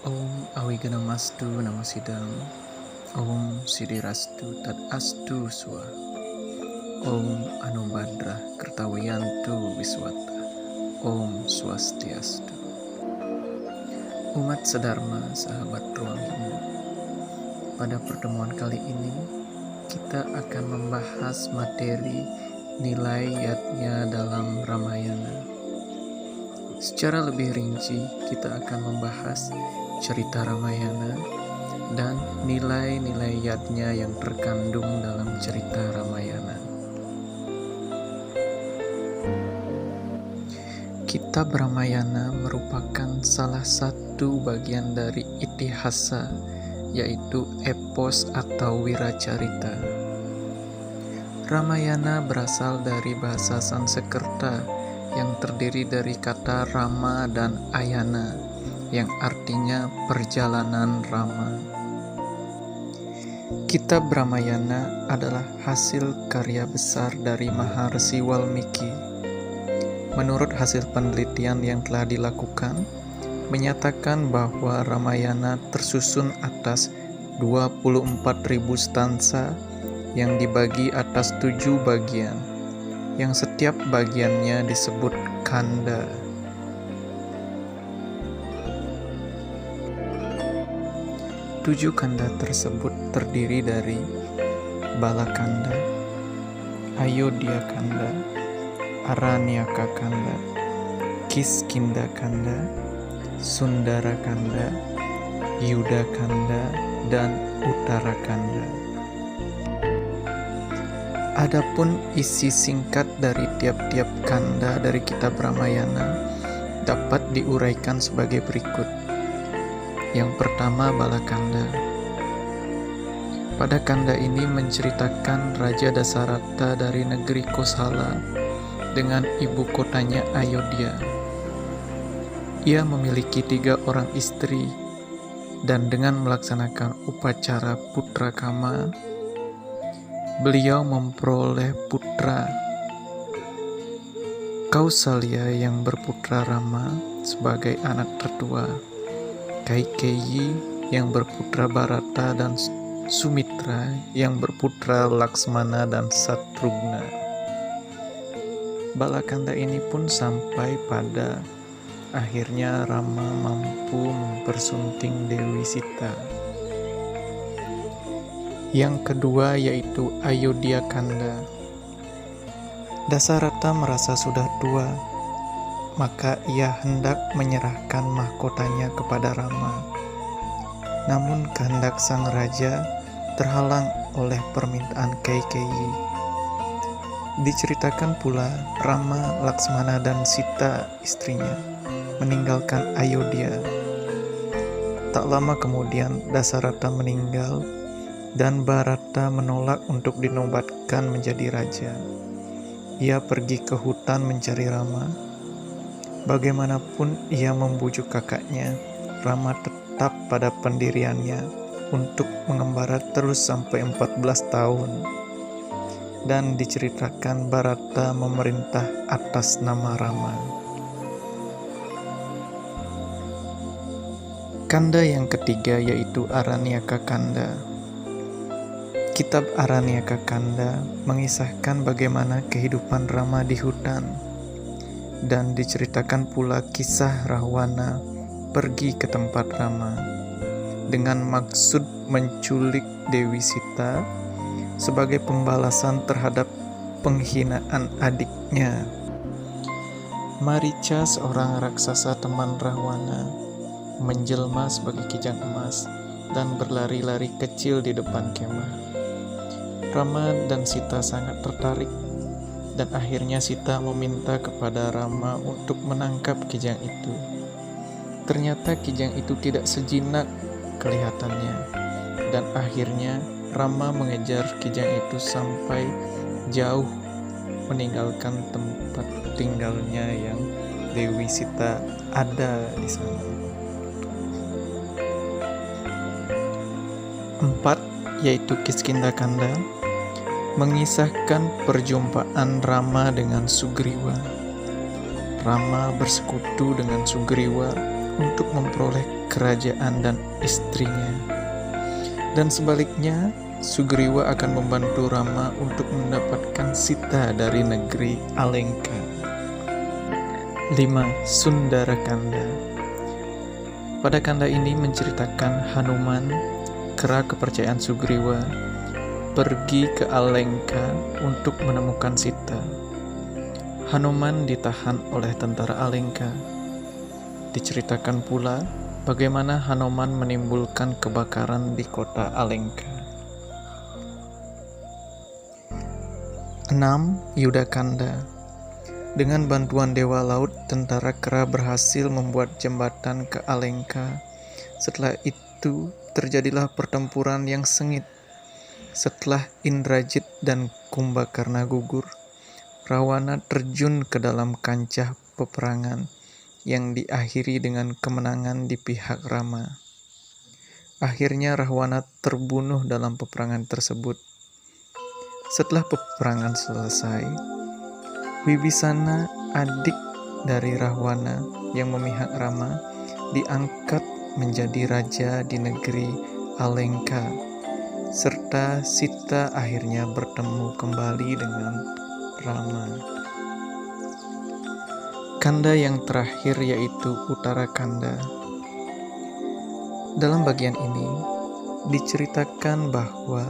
Om Awigana-mastu Namasidam. Om Sidirastu Tat Astu Swa. Om Anubhadra Kertawiyantu Wiswata. Om Swastiastu. Umat sedharma, sahabat ruang Hindu. Pada pertemuan kali ini, kita akan membahas materi nilai yatnya dalam Ramayana. Secara lebih rinci, kita akan membahas cerita Ramayana dan nilai-nilai yatnya yang terkandung dalam cerita Ramayana. Kitab Ramayana merupakan salah satu bagian dari Itihasa, yaitu epos atau wiracarita. Ramayana berasal dari bahasa Sanskerta yang terdiri dari kata Rama dan Ayana, yang artinya perjalanan Rama. Kitab Ramayana adalah hasil karya besar dari Maharsi Walmiki. Menurut hasil penelitian yang telah dilakukan, menyatakan bahwa Ramayana tersusun atas 24.000 stansa yang dibagi atas 7 bagian, yang setiap bagiannya disebut kanda. Tujuh kanda tersebut terdiri dari Balakanda, Ayodhya-kanda, Aranyaka-kanda, Kiskindha-kanda, Sundara-kanda, Yuddha-kanda, dan Uttara-kanda. Adapun isi singkat dari tiap-tiap kanda dari kitab Ramayana dapat diuraikan sebagai berikut. Yang pertama, Balakanda. Pada kanda ini menceritakan Raja Dasarata dari negeri Kosala dengan ibu kotanya Ayodhya. Ia memiliki 3 orang istri, dan dengan melaksanakan upacara putra kama, beliau memperoleh putra Kausalya yang berputra Rama sebagai anak tertua, Kaikeyi yang berputra Bharata, dan Sumitra yang berputra Laksmana dan Satrugna. Balakanda ini pun sampai pada akhirnya Rama mampu mempersunting Dewi Sita. Yang kedua yaitu Ayodhya-kanda. Dasarata merasa sudah tua, maka ia hendak menyerahkan mahkotanya kepada Rama. Namun kehendak sang raja terhalang oleh permintaan Kaikeyi. Diceritakan pula Rama, Laksmana, dan Sita istrinya meninggalkan Ayodhya. Tak lama kemudian Dasarata meninggal, dan Bharata menolak untuk dinobatkan menjadi raja. Ia pergi ke hutan mencari Rama. Bagaimanapun ia membujuk kakaknya, Rama tetap pada pendiriannya untuk mengembara terus sampai 14 tahun. Dan diceritakan Bharata memerintah atas nama Rama. Kanda yang ketiga yaitu Aranyaka-kanda. Kitab Aranyaka-kanda mengisahkan bagaimana kehidupan Rama di hutan, dan diceritakan pula kisah Rahwana pergi ke tempat Rama dengan maksud menculik Dewi Sita sebagai pembalasan terhadap penghinaan adiknya. Marica, seorang raksasa teman Rahwana, menjelma sebagai kijang emas dan berlari-lari kecil di depan kemah. Rama dan Sita sangat tertarik, dan akhirnya Sita meminta kepada Rama untuk menangkap kijang itu. Ternyata kijang itu tidak sejinak kelihatannya, dan akhirnya Rama mengejar kijang itu sampai jauh, meninggalkan tempat tinggalnya yang Dewi Sita ada di sana. 4 yaitu Kiskindha-kanda mengisahkan perjumpaan Rama dengan Sugriwa. Rama bersekutu dengan Sugriwa untuk memperoleh kerajaan dan istrinya. Dan sebaliknya, Sugriwa akan membantu Rama untuk mendapatkan Sita dari negeri Alengka. 5. Sundarakanda. Pada kanda ini menceritakan Hanuman, kera kepercayaan Sugriwa, pergi ke Alengka untuk menemukan Sita. Hanuman ditahan oleh tentara Alengka. Diceritakan pula bagaimana Hanuman menimbulkan kebakaran di kota Alengka. 6. Yudakanda. Dengan bantuan Dewa Laut, tentara kera berhasil membuat jembatan ke Alengka. Setelah itu, terjadilah pertempuran yang sengit. Setelah Indrajit dan Kumbakarna gugur, Rawana terjun ke dalam kancah peperangan yang diakhiri dengan kemenangan di pihak Rama. Akhirnya Rahwana terbunuh dalam peperangan tersebut. Setelah peperangan selesai, Wibisana, adik dari Rahwana yang memihak Rama, diangkat menjadi raja di negeri Alengka, serta Sita akhirnya bertemu kembali dengan Rama. Kanda yang terakhir yaitu Uttarakanda. Dalam bagian ini diceritakan bahwa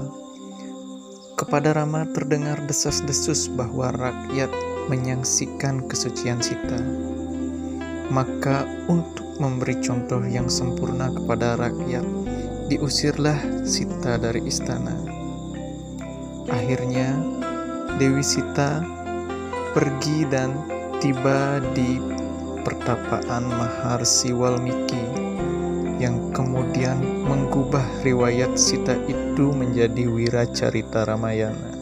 kepada Rama terdengar desas-desus bahwa rakyat menyaksikan kesucian Sita. Maka untuk memberi contoh yang sempurna kepada rakyat, diusirlah Sita dari istana. Akhirnya Dewi Sita pergi dan tiba di pertapaan Maharsi Walmiki, yang kemudian mengubah riwayat Sita itu menjadi Wiracarita Ramayana.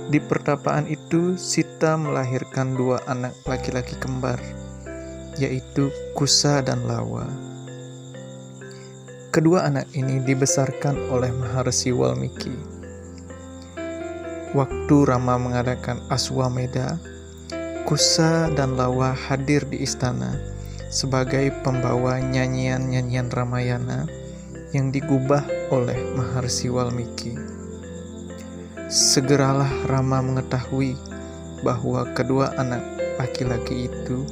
Di pertapaan itu, Sita melahirkan 2 anak laki-laki kembar, yaitu Kusa dan Lawa. Kedua anak ini dibesarkan oleh Maharsi Walmiki. Waktu Rama mengadakan Aswamedha, Kusa dan Lawa hadir di istana sebagai pembawa nyanyian-nyanyian Ramayana yang digubah oleh Maharsi Walmiki. Segeralah Rama mengetahui bahwa kedua anak laki-laki itu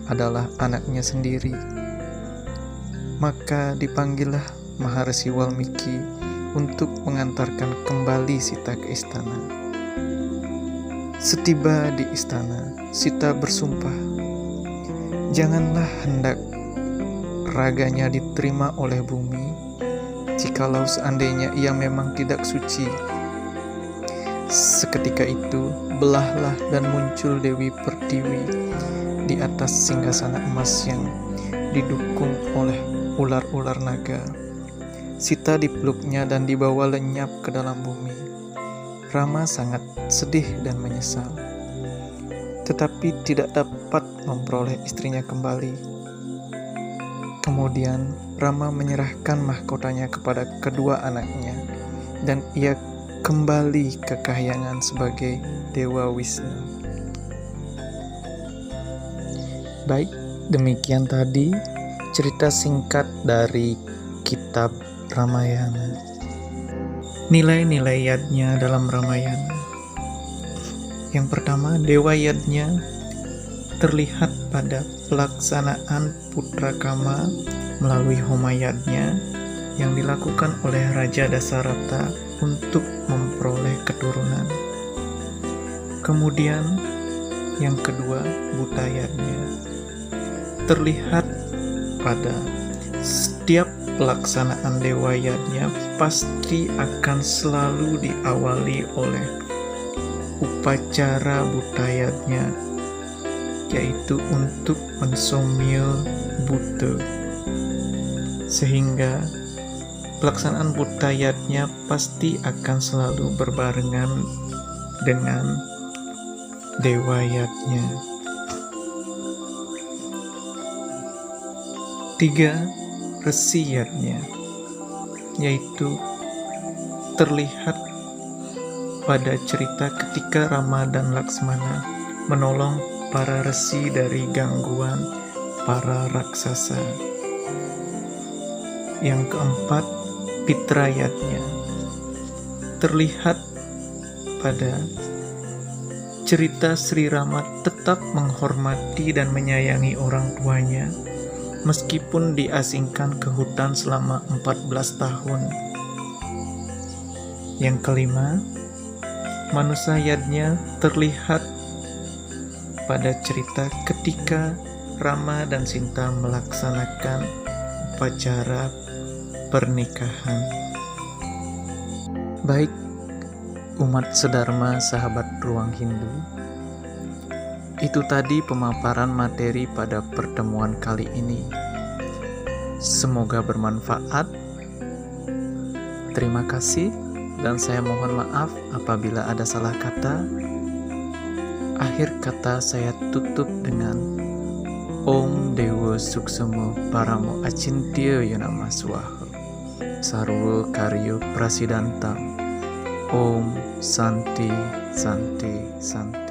adalah anaknya sendiri. Maka dipanggillah Maharsi Walmiki untuk mengantarkan kembali Sita ke istana. Setiba di istana, Sita bersumpah, janganlah hendak raganya diterima oleh bumi, jikalau seandainya ia memang tidak suci. Seketika itu, belahlah dan muncul Dewi Pertiwi di atas singgasana emas yang didukung oleh ular-ular naga. Sita dipeluknya dan dibawa lenyap ke dalam bumi. Rama sangat sedih dan menyesal, tetapi tidak dapat memperoleh istrinya kembali. Kemudian Rama menyerahkan mahkotanya kepada kedua anaknya, dan ia kembali ke kahyangan sebagai Dewa Wisnu. Baik, demikian tadi cerita singkat dari kitab Ramayana. Nilai-nilai yadnya dalam Ramayana. Yang pertama, Dewa Yadnya terlihat pada pelaksanaan Putra Kama melalui Homayadnya yang dilakukan oleh Raja Dasarata untuk memperoleh keturunan. Kemudian yang kedua, Butayadnya terlihat pada setiap pelaksanaan Dewa Yadnya pasti akan selalu diawali oleh upacara Butayadnya, yaitu untuk mensomyo Buddha, sehingga pelaksanaan Butayadnya pasti akan selalu berbarengan dengan Dewa Yadnya. 3. Resi Yadnya, yaitu terlihat pada cerita ketika Rama dan Laksmana menolong para resi dari gangguan para raksasa. Yang keempat, Pitrayatnya. Terlihat pada cerita Sri Rama tetap menghormati dan menyayangi orang tuanya meskipun diasingkan ke hutan selama 14 tahun. Yang kelima, Manusayadnya terlihat pada cerita ketika Rama dan Sinta melaksanakan upacara pernikahan. Baik, umat sedharma sahabat Ruang Hindu, itu tadi pemaparan materi pada pertemuan kali ini. Semoga bermanfaat. Terima kasih, dan saya mohon maaf apabila ada salah kata. Akhir kata saya tutup dengan Om Dewa Suksemo Paramo Acintya Yanama Swaha Sarwa Karyo Prasidantam. Om Santi Santi Santi.